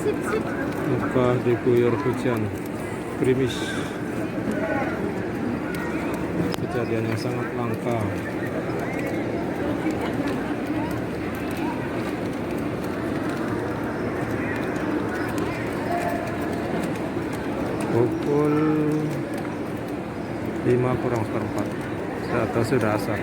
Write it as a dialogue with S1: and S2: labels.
S1: Muka diguyur hujan gerimis. Kejadian yang sangat langka. Pukul 5 kurang seperempat atau sudah asar.